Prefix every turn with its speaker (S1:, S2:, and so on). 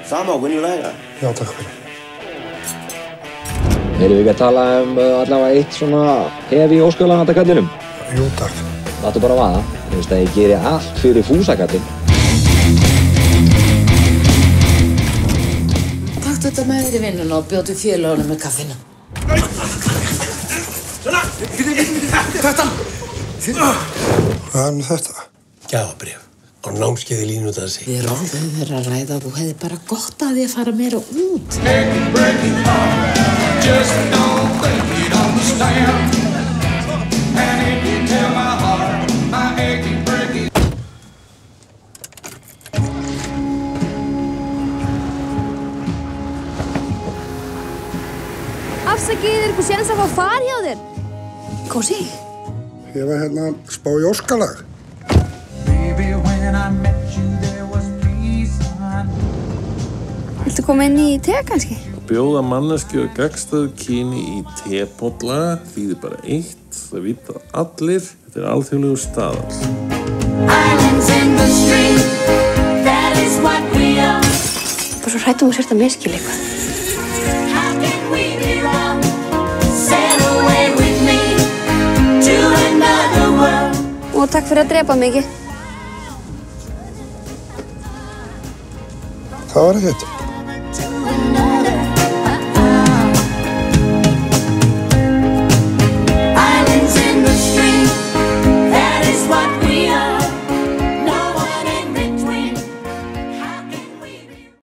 S1: Sama og venjulega.
S2: Já, takk fyrir.
S3: Erum við ekki að tala allavega eitt svona hefi óskala handa kallinum?
S2: Jú, takk.
S3: Láttu bara vaða. Þú veist að ég geri allt fyrir fúsakallin.
S4: Taktu þetta með þér í vinnuna og bjótu félögunum með kaffinu.
S2: Þetta! Hvað er þetta?
S5: Gjafabréf á námskeiði línudansi.
S4: Við ráðum þér að ræða að þú hefði bara gott að því að fara meira út.
S6: Afsakið, er eitthvað séns að fá far hjá þér? Kósi?
S2: Ég var hérna að spá í óskalag.
S6: Viltu koma inn í te kannski?
S7: Bjóða manneski og gagnstæðu kyni í tebolla þýðir bara eitt, það vita allir, þetta er alþjóðlegur staðall.
S6: Bara svo hrættum og sért að miskila eitthvað. Og takk fyrir að drepa mig ekki.
S2: Það var ekkert.